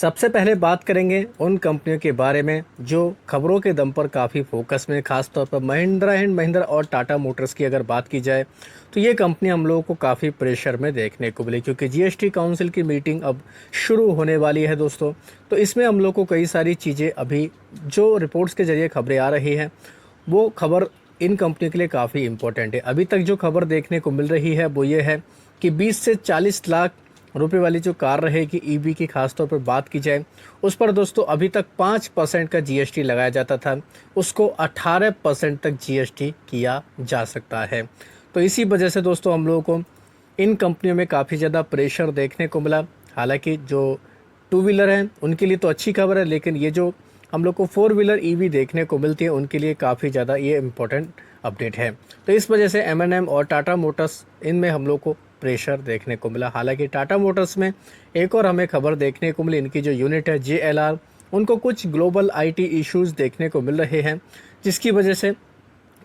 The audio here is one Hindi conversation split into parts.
सबसे पहले बात करेंगे उन कंपनियों के बारे में जो खबरों के दम पर काफ़ी फोकस में, खास तौर पर महिंद्रा एंड महिंद्रा और टाटा मोटर्स की अगर बात की जाए तो ये कंपनी हम लोगों को काफ़ी प्रेशर में देखने को मिली, क्योंकि जीएसटी काउंसिल की मीटिंग अब शुरू होने वाली है दोस्तों। तो इसमें हम लोग को कई सारी चीज़ें अभी जो रिपोर्ट्स के जरिए खबरें आ रही हैं वो खबर इन कंपनियों के लिए काफ़ी इंपॉर्टेंट है। अभी तक जो खबर देखने को मिल रही है वो ये है कि 20 से 40 लाख रुपए वाली जो कार रहेगी ईवी की, खासतौर पर बात की जाए उस पर दोस्तों अभी तक 5% का जीएसटी लगाया जाता था, उसको 18% तक जीएसटी किया जा सकता है। तो इसी वजह से दोस्तों हम लोगों को इन कंपनियों में काफ़ी ज़्यादा प्रेशर देखने को मिला। हालांकि जो टू व्हीलर हैं उनके लिए तो अच्छी खबर है, लेकिन ये जो हम लोग को फोर व्हीलर ईवी देखने को मिलती है उनके लिए काफ़ी ज़्यादा ये इम्पोर्टेंट अपडेट है। तो इस वजह से एम&एम और टाटा मोटर्स इनमें हम लोग को प्रेशर देखने को मिला। हालांकि टाटा मोटर्स में एक और हमें खबर देखने को मिली, इनकी जो यूनिट है JLR, उनको कुछ ग्लोबल आईटी इश्यूज देखने को मिल रहे हैं, जिसकी वजह से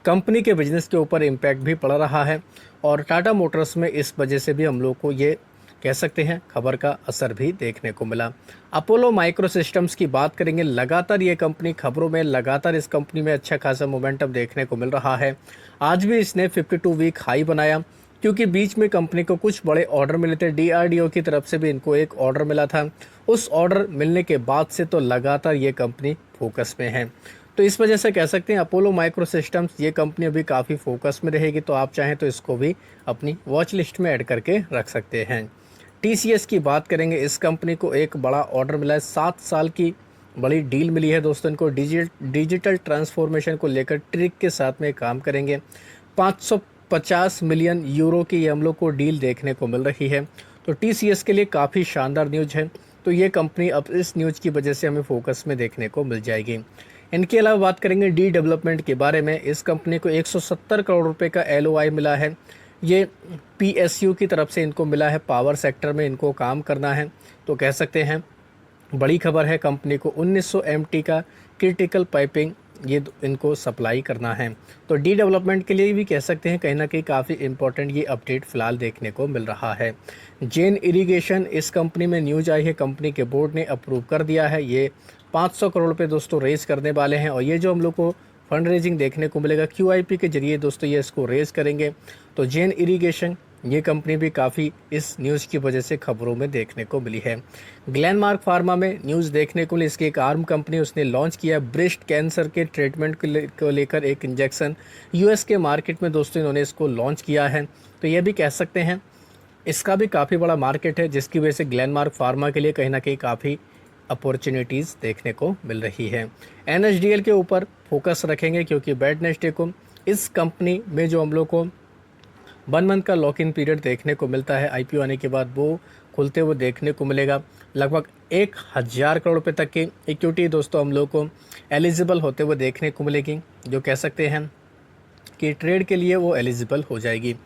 कंपनी के बिजनेस के ऊपर इम्पैक्ट भी पड़ रहा है। और टाटा मोटर्स में इस वजह से भी हम लोग को ये कह सकते हैं खबर का असर भी देखने को मिला। अपोलो माइक्रो सिस्टम्स की बात करेंगे, लगातार ये कंपनी खबरों में, लगातार इस कंपनी में अच्छा खासा मोमेंटम देखने को मिल रहा है। आज भी इसने 52 वीक हाई बनाया, क्योंकि बीच में कंपनी को कुछ बड़े ऑर्डर मिले थे। DRDO की तरफ से भी इनको एक ऑर्डर मिला था। उस ऑर्डर मिलने के बाद से तो लगातार ये कंपनी फोकस में है। तो इस वजह से कह सकते हैं अपोलो माइक्रो सिस्टम्स ये कंपनी अभी काफ़ी फोकस में रहेगी। तो आप चाहें तो इसको भी अपनी वॉच लिस्ट में ऐड करके रख सकते हैं। TCS की बात करेंगे, इस कंपनी को एक बड़ा ऑर्डर मिला है, 7 साल की बड़ी डील मिली है दोस्तों। इनको डिजिटल ट्रांसफॉर्मेशन को लेकर ट्रिक के साथ में काम करेंगे। 550 मिलियन यूरो की ये हम लोग को डील देखने को मिल रही है। तो TCS के लिए काफ़ी शानदार न्यूज़ है। तो ये कंपनी अब इस न्यूज़ की वजह से हमें फोकस में देखने को मिल जाएगी। इनके अलावा बात करेंगे डी डेवलपमेंट के बारे में, इस कंपनी को 170 करोड़ रुपए का LOI मिला है। ये PSU की तरफ से इनको मिला है, पावर सेक्टर में इनको काम करना है। तो कह सकते हैं बड़ी खबर है। कंपनी को 1900 MT का क्रिटिकल पाइपिंग ये इनको सप्लाई करना है। तो डी डेवलपमेंट के लिए भी कह सकते हैं कहीं ना कहीं काफ़ी इंपॉर्टेंट ये अपडेट फिलहाल देखने को मिल रहा है। जेन इरिगेशन, इस कंपनी में न्यूज आई है, कंपनी के बोर्ड ने अप्रूव कर दिया है। ये 500 करोड़ रुपये दोस्तों रेज करने वाले हैं। और ये जो हम लोग को फंड रेजिंग देखने को मिलेगा QIP के जरिए दोस्तों ये इसको रेज करेंगे। तो जेन इरिगेशन ये कंपनी भी काफ़ी इस न्यूज़ की वजह से खबरों में देखने को मिली है। ग्लेनमार्क फार्मा में न्यूज़ देखने को मिली, इसकी एक आर्म कंपनी उसने लॉन्च किया ब्रेस्ट कैंसर के ट्रीटमेंट को लेकर एक इंजेक्शन। US के मार्केट में दोस्तों इन्होंने इसको लॉन्च किया है। तो ये भी कह सकते हैं इसका भी काफ़ी बड़ा मार्केट है, जिसकी वजह से ग्लेनमार्क फार्मा के लिए कहीं ना कहीं काफ़ी अपॉर्चुनिटीज़ देखने को मिल रही है। NSDL के ऊपर फोकस रखेंगे, क्योंकि वेडनेसडे को इस कंपनी में जो हम लोग को 1 मंथ का लॉक इन पीरियड देखने को मिलता है, IPO आने के बाद वो खुलते हुए देखने को मिलेगा। लगभग 1000 करोड़ रुपये तक की इक्विटी दोस्तों हम लोग को एलिजिबल होते हुए देखने को मिलेगी, जो कह सकते हैं कि ट्रेड के लिए वो एलिजिबल हो जाएगी।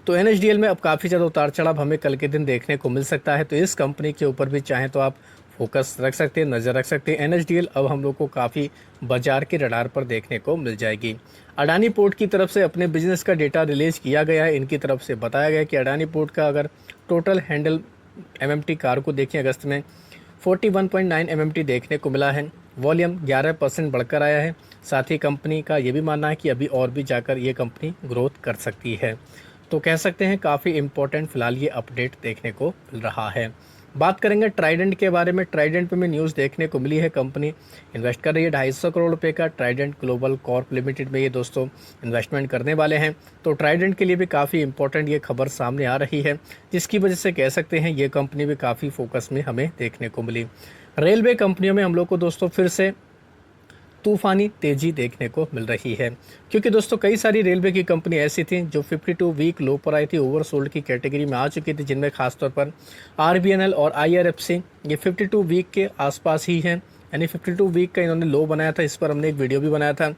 तो NSDL में अब काफ़ी ज़्यादा उतार चढ़ाव हमें कल के दिन देखने को मिल सकता है। तो इस कंपनी के ऊपर भी चाहें तो आप फोकस रख सकते हैं, नज़र रख सकते हैं। NSDL अब हम लोग को काफ़ी बाजार के रडार पर देखने को मिल जाएगी। अडानी पोर्ट की तरफ से अपने बिजनेस का डेटा रिलीज़ किया गया है। इनकी तरफ से बताया गया कि अडानी पोर्ट का अगर टोटल हैंडल MMT कार को देखें अगस्त में 41.9 MMT देखने को मिला है। वॉल्यूम 11% बढ़कर आया है। साथ ही कंपनी का ये भी मानना है कि अभी और भी जाकर ये कंपनी ग्रोथ कर सकती है। तो कह सकते हैं काफ़ी इम्पोर्टेंट फिलहाल ये अपडेट देखने को मिल रहा है। बात करेंगे ट्राइडेंट के बारे में। ट्राइडेंट पे में न्यूज़ देखने को मिली है, कंपनी इन्वेस्ट कर रही है 250 करोड़ रुपए का ट्राइडेंट ग्लोबल कॉर्प लिमिटेड में ये दोस्तों इन्वेस्टमेंट करने वाले हैं। तो ट्राइडेंट के लिए भी काफ़ी इंपॉर्टेंट ये खबर सामने आ रही है, जिसकी वजह से कह सकते हैं ये कंपनी भी काफ़ी फोकस में हमें देखने को मिली। रेलवे कंपनियों में हम लोग को दोस्तों फिर से तूफानी तेजी देखने को मिल रही है, क्योंकि दोस्तों कई सारी रेलवे की कंपनी ऐसी थी जो 52 वीक लो पर आई थी, ओवरसोल्ड की कैटेगरी में आ चुकी थी, जिनमें खासतौर पर RBNL और IRFC ये 52 वीक के आसपास ही हैं। यानी 52 वीक का इन्होंने लो बनाया था, इस पर हमने एक वीडियो भी बनाया था।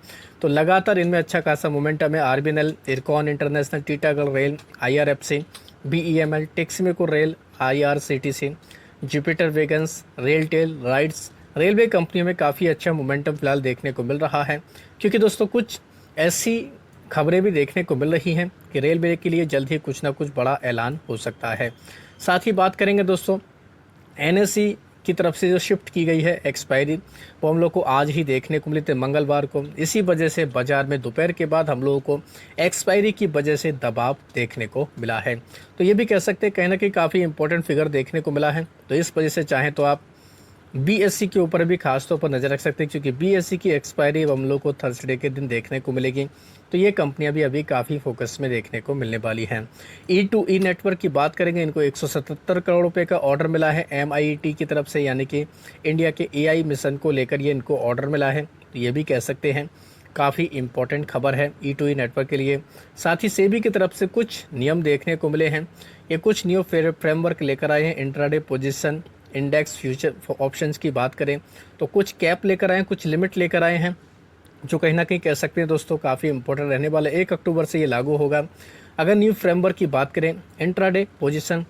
तो लगातार इनमें अच्छा खासा मोमेंटम है। RBNL, Ircon international, Titagarh rail, IRFC, BEML, Texmaco rail, IRCTC, Jupiter wagons, RailTel, RITES, railway कंपनियों में काफ़ी अच्छा मोमेंटम फिलहाल देखने को मिल रहा है। क्योंकि दोस्तों कुछ ऐसी खबरें भी देखने को मिल रही हैं कि रेलवे के लिए जल्द ही कुछ ना कुछ बड़ा ऐलान हो सकता है। साथ ही बात करेंगे दोस्तों NSE की तरफ से जो शिफ्ट की गई है एक्सपायरी, वो हम लोग को आज ही देखने को मिली थी मंगलवार को। इसी वजह से बाजार में दोपहर के बाद हम लोगों को एक्सपायरी की वजह से दबाव देखने को मिला है। तो ये भी कह सकते हैं कहीं ना कहीं काफ़ी इंपॉर्टेंट फिगर देखने को मिला है। तो इस वजह से चाहें तो आप बीएससी के ऊपर भी खास तौर पर नज़र रख सकते हैं, क्योंकि बीएससी की एक्सपायरी हम लोग को थर्सडे के दिन देखने को मिलेगी। तो ये कंपनियां भी अभी काफ़ी फोकस में देखने को मिलने वाली हैं। E2E नेटवर्क की बात करेंगे, इनको 177 करोड़ रुपए का ऑर्डर मिला है MIT की तरफ से, यानी कि इंडिया के AI मिशन को लेकर ये इनको ऑर्डर मिला है। तो ये भी कह सकते हैं काफ़ी इंपॉर्टेंट खबर है E2E नेटवर्क के लिए। साथ ही सेबी की तरफ से कुछ नियम देखने को मिले हैं। ये कुछ न्यू फ्रेमवर्क लेकर आए हैं। Intraday position index future options की बात करें तो कुछ कैप लेकर आए हैं, कुछ लिमिट लेकर आए हैं, जो कहीं ना कहीं कह सकते हैं दोस्तों काफ़ी इंपॉर्टेंट रहने वाला। 1 अक्टूबर से ये लागू होगा। अगर न्यू फ्रेमवर्क की बात करें, इंट्राडे पोजीशन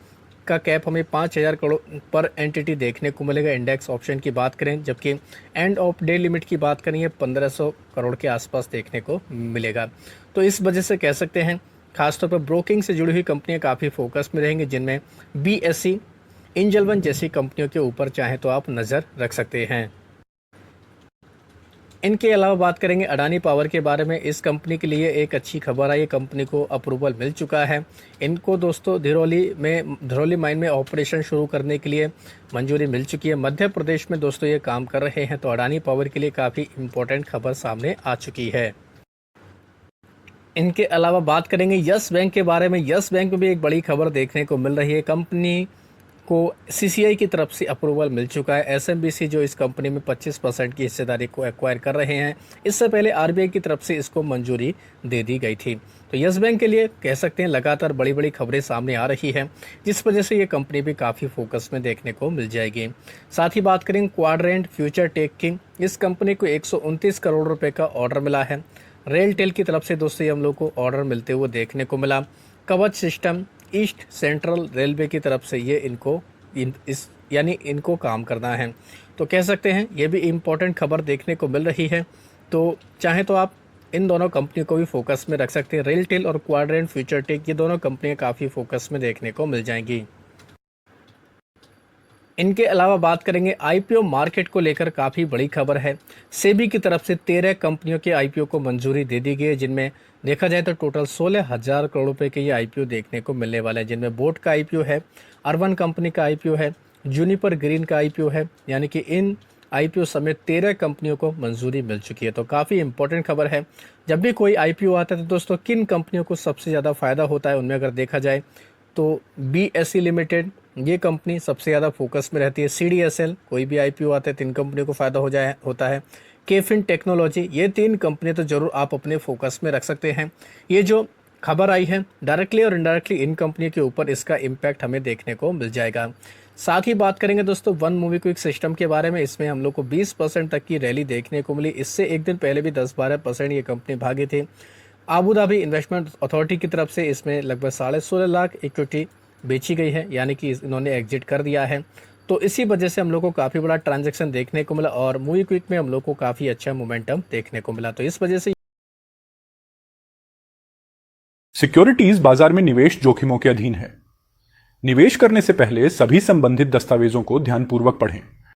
का कैप हमें 5,000 करोड़ पर एंटिटी देखने को मिलेगा इंडेक्स ऑप्शन की बात करें, जबकि एंड ऑफ डे लिमिट की बात करें ये 1,500 करोड़ के आसपास देखने को मिलेगा। तो इस वजह से कह सकते हैं खासतौर पर ब्रोकिंग से जुड़ी हुई कंपनियां काफ़ी फोकस में रहेंगी, जिनमें BSE, एंजल वन जैसी कंपनियों के ऊपर चाहे तो आप नज़र रख सकते हैं। इनके अलावा बात करेंगे अडानी पावर के बारे में। इस कंपनी के लिए एक अच्छी खबर है, ये कंपनी को अप्रूवल मिल चुका है। इनको दोस्तों धरौली माइन में ऑपरेशन शुरू करने के लिए मंजूरी मिल चुकी है। मध्य प्रदेश में दोस्तों ये काम कर रहे हैं। तो अडानी पावर के लिए काफ़ी इंपॉर्टेंट खबर सामने आ चुकी है। इनके अलावा बात करेंगे यस बैंक के बारे में। यस बैंक में भी एक बड़ी खबर देखने को मिल रही है। कंपनी को CCI की तरफ से अप्रूवल मिल चुका है। SMBC जो इस कंपनी में 25% की हिस्सेदारी को एक्वायर कर रहे हैं, इससे पहले RBI की तरफ से इसको मंजूरी दे दी गई थी। तो यस बैंक के लिए कह सकते हैं लगातार बड़ी बड़ी खबरें सामने आ रही हैं, जिस वजह से ये कंपनी भी काफ़ी फोकस में देखने को मिल जाएगी। साथ ही बात करें क्वाड्रेंट फ्यूचर टेक की, इस कंपनी को 129 करोड़ रुपये का ऑर्डर मिला है। रेलटेल की तरफ से दोस्तों ये हम लोग को ऑर्डर मिलते हुए देखने को मिला। कवच सिस्टम ईस्ट सेंट्रल रेलवे की तरफ से ये इनको काम करना है। तो कह सकते हैं ये भी इम्पोर्टेंट खबर देखने को मिल रही है। तो चाहे तो आप इन दोनों कंपनी को भी फोकस में रख सकते हैं। रेलटेल और क्वाड्रेंट फ्यूचर टेक ये दोनों कंपनियां काफ़ी फोकस में देखने को मिल जाएंगी। इनके अलावा बात करेंगे IPO मार्केट को लेकर काफ़ी बड़ी खबर है। सेबी की तरफ से 13 कंपनियों के IPO को मंजूरी दे दी गई है, जिनमें देखा जाए तो टोटल 16,000 करोड़ रुपए के ये IPO देखने को मिलने वाले हैं, जिनमें बोट का IPO है, अर्बन कंपनी का IPO है, जूनिपर ग्रीन का IPO है। यानी कि इन IPO समेत 13 कंपनियों को मंजूरी मिल चुकी है। तो काफ़ी इंपॉर्टेंट खबर है। जब भी कोई IPO आता है तो दोस्तों किन कंपनियों को सबसे ज़्यादा फ़ायदा होता है, उनमें अगर देखा जाए तो BSE लिमिटेड ये कंपनी सबसे ज़्यादा फोकस में रहती है। CDSL कोई भी IPO आता है 3 कंपनियों को फ़ायदा होता है। केफिन टेक्नोलॉजी, ये 3 कंपनियां तो जरूर आप अपने फोकस में रख सकते हैं। ये जो खबर आई है डायरेक्टली और इनडायरेक्टली इन कंपनियों के ऊपर इसका इम्पैक्ट हमें देखने को मिल जाएगा। साथ ही बात करेंगे दोस्तों वन मूवी क्विक सिस्टम के बारे में। इसमें हम लोग को 20% तक की रैली देखने को मिली। इससे एक दिन पहले भी 10-12% ये कंपनी भागी थी। आबू धाबी इन्वेस्टमेंट अथॉरिटी की तरफ से इसमें लगभग 16.5 लाख इक्विटी बेची गई है, यानी कि इन्होंने एग्जिट कर दिया है। तो इसी वजह से हम लोग को काफ़ी बड़ा ट्रांजैक्शन देखने को मिला और मूवी क्विक में हम लोग को काफ़ी अच्छा मोमेंटम देखने को मिला। तो इस वजह से सिक्योरिटीज बाजार में निवेश जोखिमों के अधीन है। निवेश करने से पहले सभी संबंधित दस्तावेजों को ध्यानपूर्वक पढ़ें।